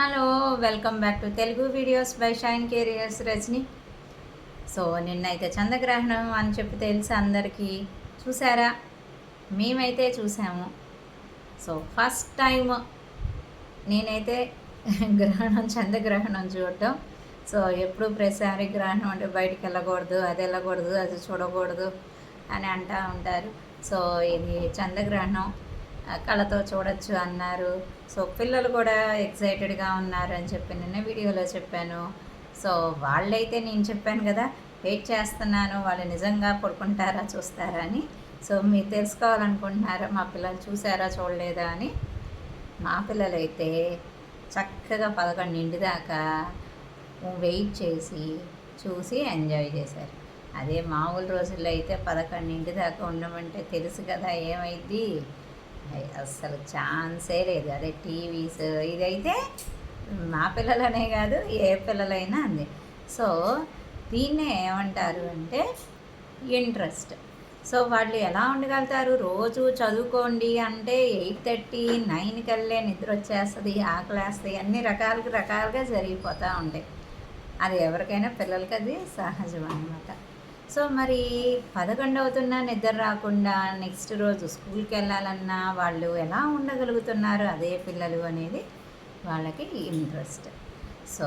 Hello, welcome back to Telugu videos by Shine Careers Rajani. So నిన్నైతే చంద్రగ్రహణం అని చెప్పి తెలిసి అందరికీ చూసారా? మేమైతే చూసాము. సో ఫస్ట్ టైం నేనైతే చంద్రగ్రహణం చూడటం. సో ఎప్పుడు ప్రతిసారి గ్రహణం అంటే బయటికి వెళ్ళకూడదు, అది వెళ్ళకూడదు, అది చూడకూడదు అని అంటూ ఉంటారు. సో ఇది చంద్రగ్రహణం కళ్ళతో చూడొచ్చు అన్నారు. సో పిల్లలు కూడా ఎక్సైటెడ్గా ఉన్నారు అని చెప్పి నిన్న వీడియోలో చెప్పాను. సో వాళ్ళైతే నేను చెప్పాను కదా, వెయిట్ చేస్తున్నాను వాళ్ళు నిజంగా పడుకుంటారా చూస్తారా అని. సో మీరు తెలుసుకోవాలనుకుంటున్నారా మా పిల్లలు చూసారా చూడలేదా అని? మా పిల్లలైతే చక్కగా 11 దాకా వెయిట్ చేసి చూసి ఎంజాయ్ చేశారు. అదే మామూలు రోజుల్లో అయితే 11 దాకా ఉండమంటే తెలుసు కదా ఏమైద్ది, అస్సలు ఛాన్సే లేదు. అదే టీవీస్ ఇదైతే మా పిల్లలనే కాదు ఏ పిల్లలైనా అంది. సో దీన్నే ఏమంటారు అంటే ఇంట్రెస్ట్. సో వాళ్ళు ఎలా ఉండగలుగుతారు? రోజు చదువుకోండి అంటే 8:30, 9 కల్లే నిద్ర వచ్చేస్తుంది, ఆకలేస్తుంది, అన్ని రకాలుగా జరిగిపోతూ ఉంటాయి. అది ఎవరికైనా పిల్లలకి అది సహజం అన్నమాట. సో మరి 11 అవుతున్నా నిద్ర రాకుండా నెక్స్ట్ రోజు స్కూల్కి వెళ్ళాలన్నా వాళ్ళు ఎలా ఉండగలుగుతున్నారు అదే పిల్లలు అనేది వాళ్ళకి ఇంట్రెస్ట్. సో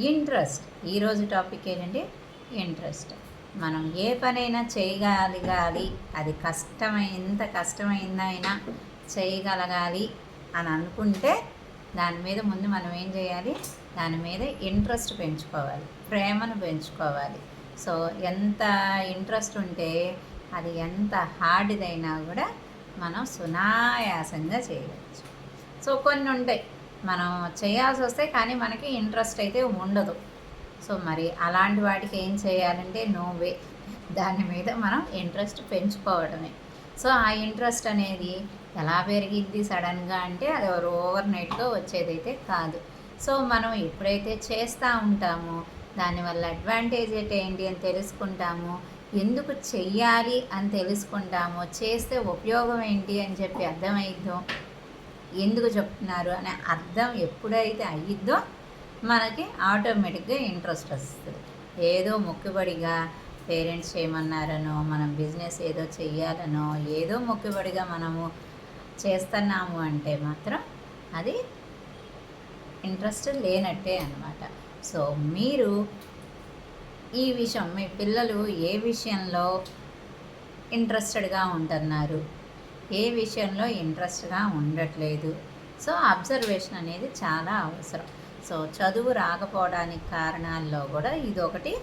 ఇంట్రెస్ట్ ఈరోజు టాపిక్ ఏంటంటే ఇంట్రెస్ట్. మనం ఏ పనైనా చేయగలగాలి, అది ఎంత కష్టమైందైనా చేయగలగాలి అని అనుకుంటే దాని మీద ముందు మనం ఏం చేయాలి? దాని మీద ఇంట్రెస్ట్ పెంచుకోవాలి, ప్రేమను పెంచుకోవాలి. సో ఎంత ఇంట్రెస్ట్ ఉంటే అది ఎంత హార్డ్దైనా కూడా మనం సునాయాసంగా చేయవచ్చు. సో కొన్ని ఉంటాయి మనం చేయాల్సి వస్తే కానీ మనకి ఇంట్రెస్ట్ అయితే ఉండదు. సో మరి అలాంటి వాటికి ఏం చేయాలంటే నో వే, దాని మీద మనం ఇంట్రెస్ట్ పెంచుకోవడమే. సో ఆ ఇంట్రెస్ట్ అనేది ఎలా పెరిగిద్ది సడన్గా అంటే అది ఓవర్ నైట్గా వచ్చేదైతే కాదు. సో మనం ఎప్పుడైతే చేస్తూ ఉంటామో దానివల్ల అడ్వాంటేజ్ ఏంటి అని తెలుసుకుంటాము, ఎందుకు చెయ్యాలి అని తెలుసుకుంటాము, చేస్తే ఉపయోగం ఏంటి అని చెప్పి అర్థమైద్దో, ఎందుకు చెప్తున్నారు అనే అర్థం ఎప్పుడైతే అయ్యిద్దో మనకి ఆటోమేటిక్గా ఇంట్రెస్ట్ వస్తుంది. ఏదో మొక్కుబడిగా పేరెంట్స్ చేయమన్నారనో, మనం బిజినెస్ ఏదో చెయ్యాలనో, ఏదో మొక్కుబడిగా మనము చేస్తున్నాము అంటే మాత్రం అది ఇంట్రెస్ట్ లేనట్టే అన్నమాట. సో మీరు ఈ విషయం మీ పిల్లలు ఏ విషయంలో ఇంట్రెస్టెడ్గా ఉంటున్నారు, ఏ విషయంలో ఇంట్రెస్ట్గా ఉండట్లేదు, సో అబ్జర్వేషన్ అనేది చాలా అవసరం. సో చదువు రాకపోవడానికి కారణాల్లో కూడా ఇదొకటి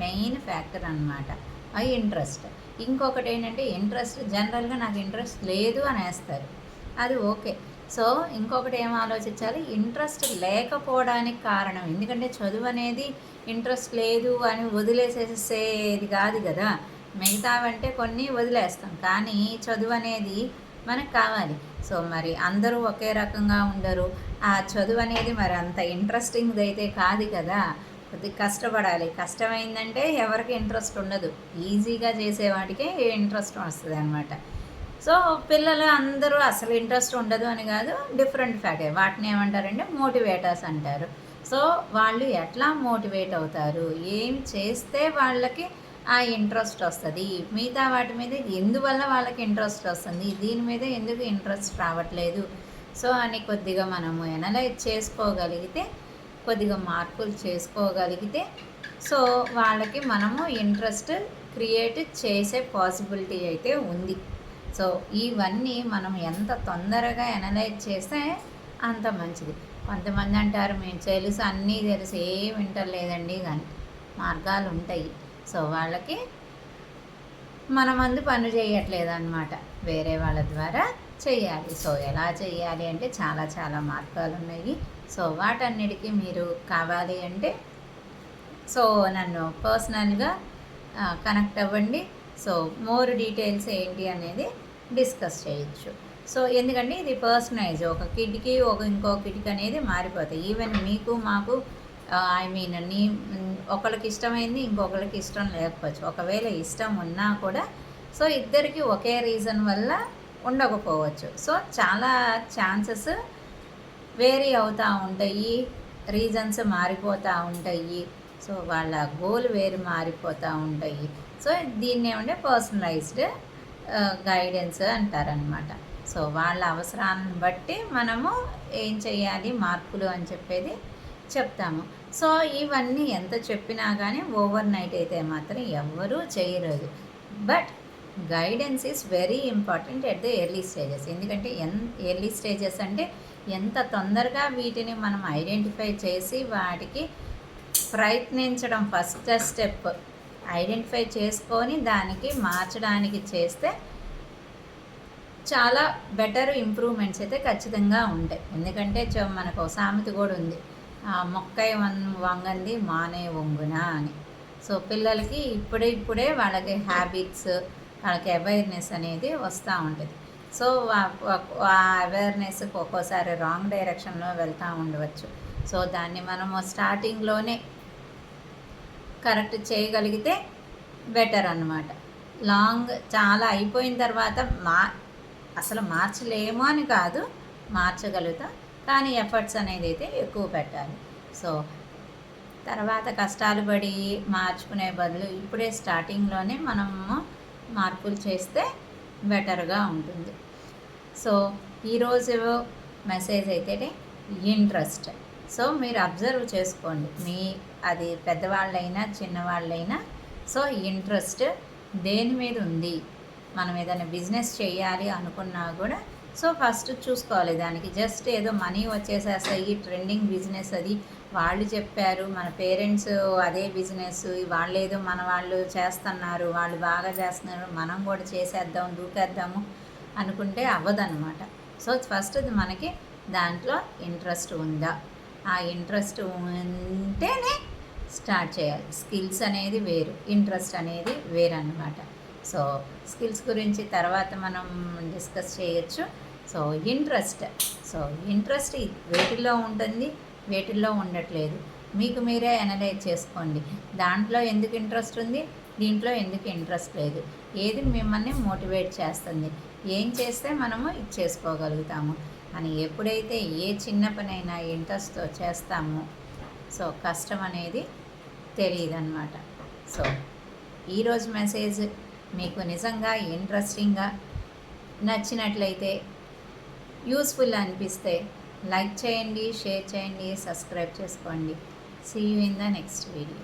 మెయిన్ ఫ్యాక్టర్ అన్నమాట, ఆ ఇంట్రెస్ట్. ఇంకొకటి ఏంటంటే ఇంట్రెస్ట్ జనరల్గా నాకు ఇంట్రెస్ట్ లేదు అనేస్తారు, అది ఓకే. సో ఇంకొకటి ఏం ఆలోచించాలి, ఇంట్రెస్ట్ లేకపోవడానికి కారణం. ఎందుకంటే చదువు అనేది ఇంట్రెస్ట్ లేదు అని వదిలేసేసేది కాదు కదా, మిగతావంటే కొన్ని వదిలేస్తాం, కానీ చదువు అనేది మనకు కావాలి. సో మరి అందరూ ఒకే రకంగా ఉండరు, ఆ చదువు అనేది మరి అంత ఇంట్రెస్టింగ్ అయితే కాదు కదా, కొద్దిగా కష్టపడాలి. కష్టమైందంటే ఎవరికి ఇంట్రెస్ట్ ఉండదు, ఈజీగా చేసేవాటికే ఇంట్రెస్ట్ వస్తుంది అనమాట. సో పిల్లలు అందరూ అసలు ఇంట్రెస్ట్ ఉండదు అని కాదు, డిఫరెంట్ ఫ్యాక్టర్, వాటిని ఏమంటారంటే మోటివేటర్స్ అంటారు. సో వాళ్ళు ఎట్లా మోటివేట్ అవుతారు, ఏం చేస్తే వాళ్ళకి ఆ ఇంట్రెస్ట్ వస్తుంది, మిగతా వాటి మీద ఎందువల్ల వాళ్ళకి ఇంట్రెస్ట్ వస్తుంది, దీని మీద ఎందుకు ఇంట్రెస్ట్ రావట్లేదు, సో అని కొద్దిగా మనము ఎనలైజ్ చేసుకోగలిగితే, కొద్దిగా మార్పులు చేసుకోగలిగితే, సో వాళ్ళకి మనము ఇంట్రెస్ట్ క్రియేట్ చేసే పాసిబిలిటీ అయితే ఉంది. సో ఇవన్నీ మనం ఎంత తొందరగా ఎనలైజ్ చేస్తే అంత మంచిది. కొంతమంది అంటారు మేము తెలుసు, అన్నీ తెలుసు, ఏం వింటలేదండి, కానీ మార్గాలు ఉంటాయి. సో వాళ్ళకి మన మందు పని చేయట్లేదు అనమాట, వేరే వాళ్ళ ద్వారా చేయాలి. సో ఎలా చేయాలి అంటే చాలా మార్గాలు ఉన్నాయి. సో వాటన్నిటికీ మీరు కావాలి అంటే సో నన్ను పర్సనల్గా కనెక్ట్ అవ్వండి. సో మోర్ డీటెయిల్స్ ఏంటి అనేది డిస్కస్ చేయొచ్చు. సో ఎందుకంటే ఇది పర్సనలైజ్, ఒక కిడ్కి ఇంకో కిడ్కి అనేది మారిపోతాయి. ఈవెన్ మీకు మాకు ఒకరికి ఇష్టమైంది ఇంకొకరికి ఇష్టం లేకపోవచ్చు, ఒకవేళ ఇష్టం ఉన్నా కూడా సో ఇద్దరికి ఒకే రీజన్ వల్ల ఉండకపోవచ్చు. సో చాలా ఛాన్సెస్ వేరీ అవుతూ ఉంటాయి, రీజన్స్ మారిపోతూ ఉంటాయి. సో వాళ్ళ గోల్ వేరు మారిపోతూ ఉంటాయి. సో దీన్ని ఏమంటే పర్సనలైజ్డ్ గైడెన్స్ అంటారనమాట. సో వాళ్ళ అవసరాలను బట్టి మనము ఏం చేయాలి మార్పులు అని చెప్పేది చెప్తాము. సో ఇవన్నీ ఎంత చెప్పినా కానీ ఓవర్ నైట్ అయితే మాత్రం ఎవ్వరూ చేయలేదు. But guidance is very important at the early stages. ఎందుకంటే ఎర్లీ స్టేజెస్ అంటే ఎంత తొందరగా వీటిని మనం ఐడెంటిఫై చేసి వాటికి ప్రయత్నించడం ఫస్ట్ స్టెప్. ఐడెంటిఫై చేసుకొని దానికి మార్చడానికి చేస్తే చాలా బెటర్ ఇంప్రూవ్మెంట్స్ అయితే ఖచ్చితంగా ఉంటాయి. ఎందుకంటే మనకు సామెత కూడా ఉంది, మొక్కై వంగంది మానే వంగున అని. సో పిల్లలకి ఇప్పుడే వాళ్ళకి హ్యాబిట్స్, వాళ్ళకి అవేర్నెస్ అనేది వస్తూ ఉంటుంది. సో ఆ అవేర్నెస్కి ఒక్కోసారి రాంగ్ డైరెక్షన్లో వెళ్తూ ఉండవచ్చు. సో దాన్ని మనము స్టార్టింగ్లోనే కరెక్ట్ చేయగలిగితే బెటర్ అన్నమాట. చాలా అయిపోయిన తర్వాత అసలు మార్చలేము అని కాదు, మార్చగలుగుతాం, కానీ ఎఫర్ట్స్ అనేది అయితే ఎక్కువ పెట్టాలి. సో తర్వాత కష్టాలు పడి మార్చుకునే బదులు ఇప్పుడే స్టార్టింగ్లోనే మనము మార్పులు చేస్తే బెటర్గా ఉంటుంది. సో ఈరోజు మెసేజ్ అయితే ఇంట్రెస్ట్. సో మీరు అబ్జర్వ్ చేసుకోండి, అది పెద్దవాళ్ళైనా చిన్నవాళ్ళైనా. సో ఇంట్రెస్ట్ దేని మీద ఉంది? మనం ఏదైనా బిజినెస్ చేయాలి అనుకున్నా కూడా సో ఫస్ట్ చూసుకోవాలి. దానికి జస్ట్ ఏదో మనీ వచ్చేసేస్తాయి, ట్రెండింగ్ బిజినెస్ అది, వాళ్ళు చెప్పారు, మన పేరెంట్స్ అదే బిజినెస్, వాళ్ళేదో మన వాళ్ళు చేస్తున్నారు, వాళ్ళు బాగా చేస్తున్నారు, మనం కూడా చేసేద్దాం, దూకేద్దాము అనుకుంటే అవ్వదన్నమాట. సో ఫస్ట్ మనకి దాంట్లో ఇంట్రెస్ట్ ఉందా? ఆ ఇంట్రెస్ట్ ఉంటేనే స్టార్ట్ చేయాలి. స్కిల్స్ అనేది వేరు, ఇంట్రెస్ట్ అనేది వేరు అన్నమాట. సో స్కిల్స్ గురించి తర్వాత మనం డిస్కస్ చేయొచ్చు. సో ఇంట్రెస్ట్ వేటిల్లో ఉంటుంది, వేటిల్లో ఉండట్లేదు, మీకు మీరే అనలైజ్ చేసుకోండి. దాంట్లో ఎందుకు ఇంట్రెస్ట్ ఉంది, దీంట్లో ఎందుకు ఇంట్రెస్ట్ లేదు, ఏది మిమ్మల్ని మోటివేట్ చేస్తుంది, ఏం చేస్తే మనము ఇది చేసుకోగలుగుతాము అని. ఎప్పుడైతే ఏ చిన్న పనైనా ఇంట్రెస్ట్తో చేస్తామో సో కష్టం అనేది తెలియదు అన్నమాట. సో ఈరోజు మెసేజ్ మీకు నిజంగా ఇంట్రెస్టింగ్గా నచ్చినట్లయితే, యూస్ఫుల్ అనిపిస్తే లైక్ చేయండి, షేర్ చేయండి, సబ్స్క్రైబ్ చేసుకోండి. See you in the next video.